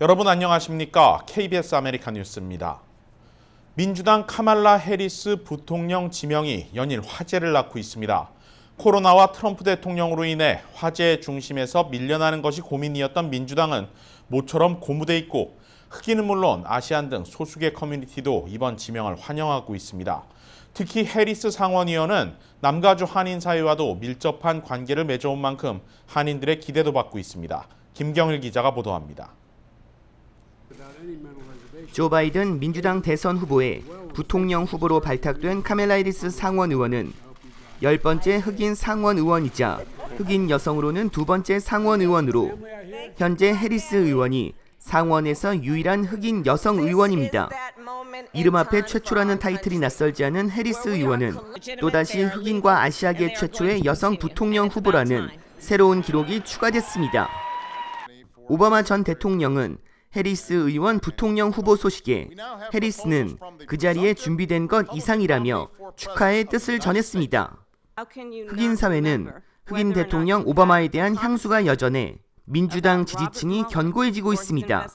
여러분 안녕하십니까? KBS 아메리카 뉴스입니다. 민주당 카말라 해리스 부통령 지명이 연일 화제를 낳고 있습니다. 코로나와 트럼프 대통령으로 인해 화제의 중심에서 밀려나는 것이 고민이었던 민주당은 모처럼 고무돼 있고 흑인은 물론 아시안 등 소수계 커뮤니티도 이번 지명을 환영하고 있습니다. 특히 해리스 상원의원은 남가주 한인 사회와도 밀접한 관계를 맺어온 만큼 한인들의 기대도 받고 있습니다. 김경일 기자가 보도합니다. 조 바이든 민주당 대선 후보에 부통령 후보로 발탁된 카멜라 해리스 상원 의원은 10번째 흑인 상원 의원이자 흑인 여성으로는 2번째 상원 의원으로 현재 해리스 의원이 상원에서 유일한 흑인 여성 의원입니다. 이름 앞에 최초라는 타이틀이 낯설지 않은 해리스 의원은 또다시 흑인과 아시아계 최초의 여성 부통령 후보라는 새로운 기록이 추가됐습니다. 오바마 전 대통령은 해리스 의원 부통령 후보 소식에 해리스는 그 자리에 준비된 것 이상이라며 축하의 뜻을 전했습니다. 흑인 사회는 흑인 대통령 오바마에 대한 향수가 여전해 민주당 지지층이 견고해지고 있습니다.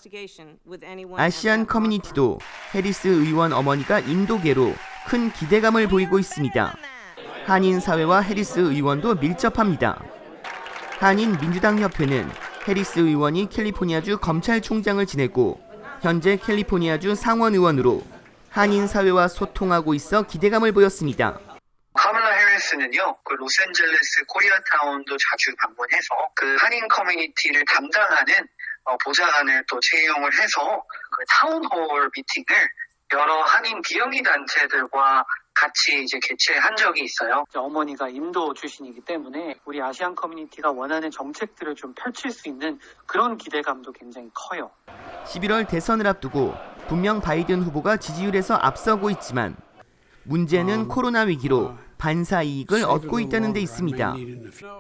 아시안 커뮤니티도 해리스 의원 어머니가 인도계로 큰 기대감을 보이고 있습니다. 한인 사회와 해리스 의원도 밀접합니다. 한인 민주당 협회는 해리스 의원이 캘리포니아주 검찰총장을 지내고 현재 캘리포니아주 상원 의원으로 한인 사회와 소통하고 있어 기대감을 보였습니다. 카멀라 해리스는요, 로스앤젤레스 코리아타운도 자주 방문해서 한인 커뮤니티를 담당하는 보좌관을 또 채용을 해서 타운홀 미팅을 여러 한인 비영리 단체들과 같이 개최한 적이 있어요. 어머니가 인도 출신이기 때문에 우리 아시안 커뮤니티가 원하는 정책들을 좀 펼칠 수 있는 그런 기대감도 굉장히 커요. 11월 대선을 앞두고 분명 바이든 후보가 지지율에서 앞서고 있지만 문제는 코로나 위기로 반사 이익을 얻고 있다는 데 있습니다.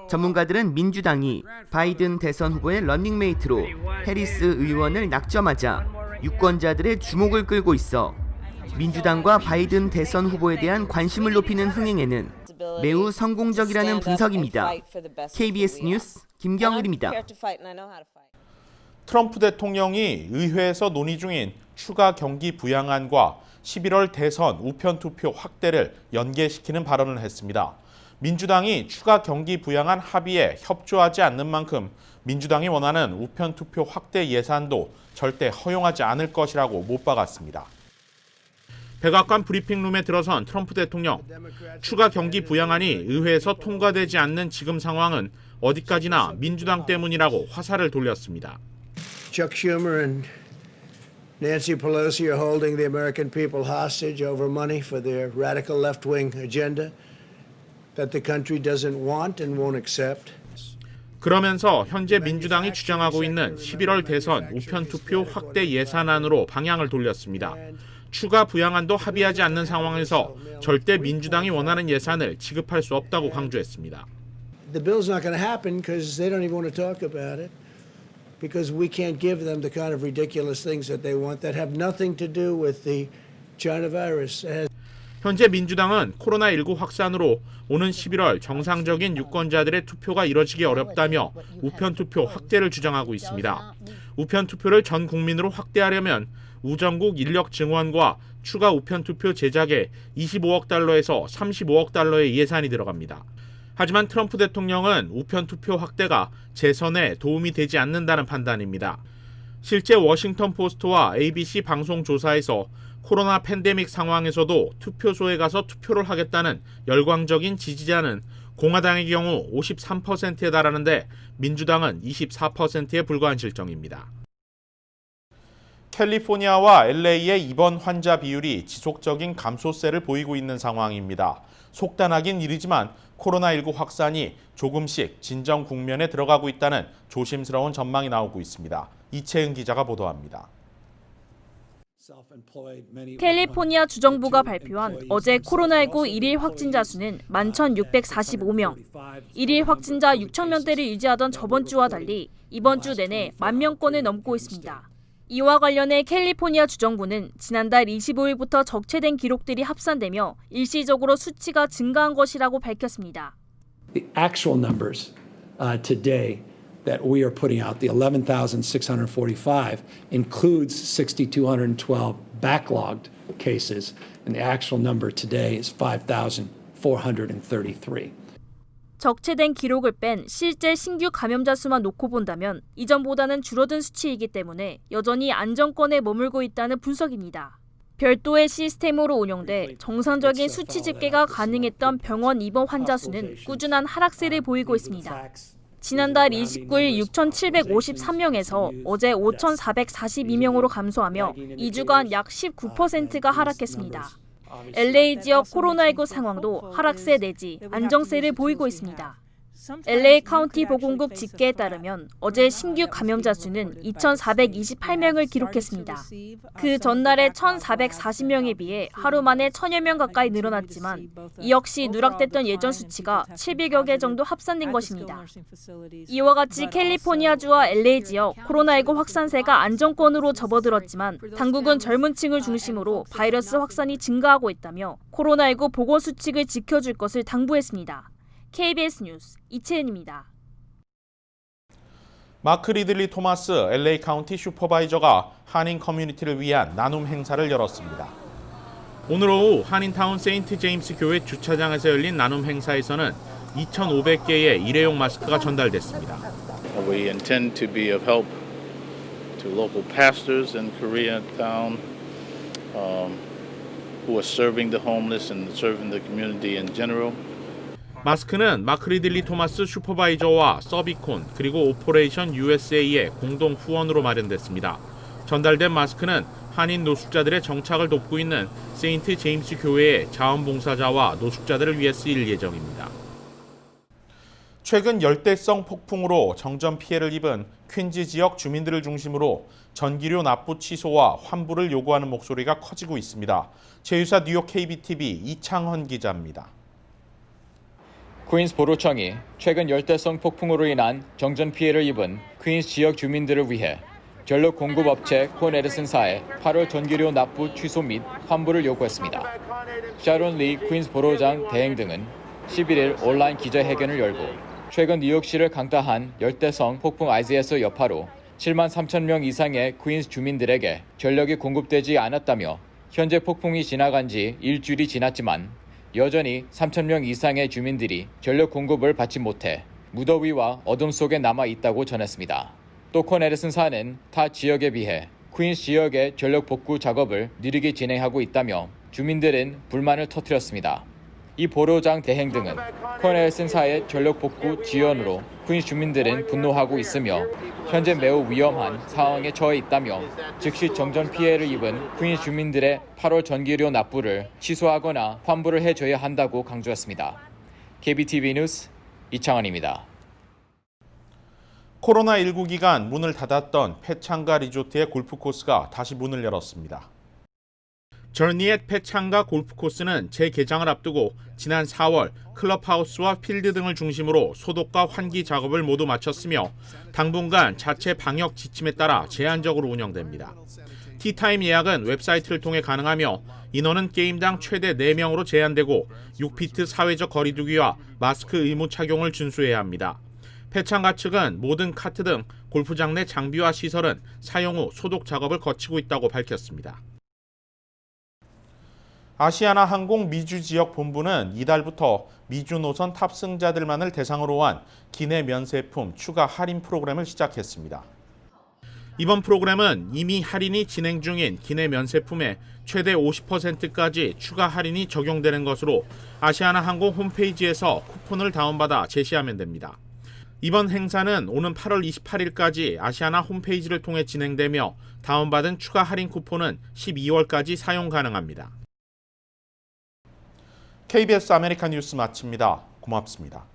전문가들은 민주당이 바이든 대선 후보의 런닝메이트로 해리스 의원을 낙점하자 유권자들의 주목을 끌고 있어 민주당과 바이든 대선 후보에 대한 관심을 높이는 흥행에는 매우 성공적이라는 분석입니다. KBS 뉴스 김경일입니다. 트럼프 대통령이 의회에서 논의 중인 추가 경기 부양안과 11월 대선 우편 투표 확대를 연계시키는 발언을 했습니다. 민주당이 추가 경기 부양안 합의에 협조하지 않는 만큼 민주당이 원하는 우편 투표 확대 예산도 절대 허용하지 않을 것이라고 못 박았습니다. 백악관 브리핑룸에 들어선 트럼프 대통령, 추가 경기 부양안이 의회에서 통과되지 않는 지금 상황은 어디까지나 민주당 때문이라고 화살을 돌렸습니다. Chuck Schumer and Nancy Pelosi are holding the American people hostage over money for their radical left-wing agenda that the country doesn't want and won't accept. 그러면서 현재 민주당이 주장하고 있는 11월 대선 우편 투표 확대 예산안으로 방향을 돌렸습니다. 추가 부양안도 합의하지 않는 상황에서 절대 민주당이 원하는 예산을 지급할 수 없다고 강조했습니다. The bill's not going to happen because they don't even want to talk about it because we can't give them the kind of ridiculous things that they want that have nothing to do with the China virus. 현재 민주당은 코로나19 확산으로 오는 11월 정상적인 유권자들의 투표가 이뤄지기 어렵다며 우편 투표 확대를 주장하고 있습니다. 우편 투표를 전 국민으로 확대하려면 우정국 인력 증원과 추가 우편 투표 제작에 25억 달러에서 35억 달러의 예산이 들어갑니다. 하지만 트럼프 대통령은 우편 투표 확대가 재선에 도움이 되지 않는다는 판단입니다. 실제 워싱턴 포스트와 ABC 방송 조사에서 코로나 팬데믹 상황에서도 투표소에 가서 투표를 하겠다는 열광적인 지지자는 공화당의 경우 53%에 달하는데 민주당은 24%에 불과한 실정입니다. 캘리포니아와 LA의 입원 환자 비율이 지속적인 감소세를 보이고 있는 상황입니다. 속단하긴 이르지만 코로나19 확산이 조금씩 진정 국면에 들어가고 있다는 조심스러운 전망이 나오고 있습니다. 이채은 기자가 보도합니다. 캘리포니아 주정부가 발표한 어제 코로나19 일일 확진자 수는 11,645명. 일일 확진자 6,000명대를 유지하던 저번 주와 달리 이번 주 내내 10,000명권을 넘고 있습니다. 이와 관련해 캘리포니아 주정부는 지난달 25일부터 적체된 기록들이 합산되며 일시적으로 수치가 증가한 것이라고 밝혔습니다. The actual numbers today that we are putting out, the 11,645, includes 6,212 backlogged cases, and the actual number today is 5,433. 적체된 기록을 뺀 실제 신규 감염자 수만 놓고 본다면 이전보다는 줄어든 수치이기 때문에 여전히 안정권에 머물고 있다는 분석입니다. 별도의 시스템으로 운영돼 정상적인 수치 집계가 가능했던 병원 입원 환자 수는 꾸준한 하락세를 보이고 있습니다. 지난달 29일 6,753명에서 어제 5,442명으로 감소하며 2주간 약 19%가 하락했습니다. LA 지역 코로나19 상황도 하락세 내지 안정세를 보이고 있습니다. LA 카운티 보건국 집계에 따르면 어제 신규 감염자 수는 2,428명을 기록했습니다. 그 전날의 1,440명에 비해 하루 만에 1,000여 명 가까이 늘어났지만 이 역시 누락됐던 예전 수치가 700여 개 정도 합산된 것입니다. 이와 같이 캘리포니아주와 LA 지역 코로나19 확산세가 안정권으로 접어들었지만 당국은 젊은 층을 중심으로 바이러스 확산이 증가하고 있다며 코로나19 보건 수칙을 지켜줄 것을 당부했습니다. KBS 뉴스 이채은입니다. 마크 리들리 토마스 LA 카운티 슈퍼바이저가 한인 커뮤니티를 위한 나눔 행사를 열었습니다. 오늘 오후 한인타운 세인트 제임스 교회 주차장에서 열린 나눔 행사에서는 2,500개의 일회용 마스크가 전달됐습니다. We intend to be of help to local pastors in Koreatown who are serving the homeless and serving the community in general. 마스크는 마크 리들리 토마스 슈퍼바이저와 서비콘 그리고 오퍼레이션 USA의 공동 후원으로 마련됐습니다. 전달된 마스크는 한인 노숙자들의 정착을 돕고 있는 세인트 제임스 교회의 자원봉사자와 노숙자들을 위해 쓰일 예정입니다. 최근 열대성 폭풍으로 정전 피해를 입은 퀸즈 지역 주민들을 중심으로 전기료 납부 취소와 환불을 요구하는 목소리가 커지고 있습니다. 제휴사 뉴욕 KBTV 이창헌 기자입니다. 퀸즈 보로청이 최근 열대성 폭풍으로 인한 정전 피해를 입은 퀸즈 지역 주민들을 위해 전력 공급업체 콘에디슨사에 8월 전기료 납부 취소 및 환불을 요구했습니다. 샤론 리 퀸즈 보로장 대행 등은 11일 온라인 기자회견을 열고 최근 뉴욕시를 강타한 열대성 폭풍 아이즈에서 여파로 7만 3천 명 이상의 퀸즈 주민들에게 전력이 공급되지 않았다며 현재 폭풍이 지나간 지 일주일이 지났지만 여전히 3천 명 이상의 주민들이 전력 공급을 받지 못해 무더위와 어둠 속에 남아 있다고 전했습니다. 또 콘에디슨사는 타 지역에 비해 퀸즈 지역의 전력 복구 작업을 느리게 진행하고 있다며 주민들은 불만을 터뜨렸습니다. 이 보로장 대행 등은 콘에디슨사의 전력 복구 지연으로 퀸즈 주민들은 분노하고 있으며 현재 매우 위험한 상황에 처해 있다며 즉시 정전 피해를 입은 퀸즈 주민들의 8월 전기료 납부를 취소하거나 환불을 해줘야 한다고 강조했습니다. KBTV 뉴스 이창헌입니다. 코로나19 기간 문을 닫았던 페창가 리조트의 골프 코스가 다시 문을 열었습니다. 저니앳 페창가 골프 코스는 재개장을 앞두고 지난 4월 클럽하우스와 필드 등을 중심으로 소독과 환기 작업을 모두 마쳤으며 당분간 자체 방역 지침에 따라 제한적으로 운영됩니다. 티타임 예약은 웹사이트를 통해 가능하며 인원은 게임당 최대 4명으로 제한되고 6피트 사회적 거리 두기와 마스크 의무 착용을 준수해야 합니다. 페창가 측은 모든 카트 등 골프장 내 장비와 시설은 사용 후 소독 작업을 거치고 있다고 밝혔습니다. 아시아나 항공 미주 지역 본부는 이달부터 미주 노선 탑승자들만을 대상으로 한 기내 면세품 추가 할인 프로그램을 시작했습니다. 이번 프로그램은 이미 할인이 진행 중인 기내 면세품에 최대 50%까지 추가 할인이 적용되는 것으로 아시아나 항공 홈페이지에서 쿠폰을 다운받아 제시하면 됩니다. 이번 행사는 오는 8월 28일까지 아시아나 홈페이지를 통해 진행되며 다운받은 추가 할인 쿠폰은 12월까지 사용 가능합니다. KBS 아메리카 뉴스 마칩니다. 고맙습니다.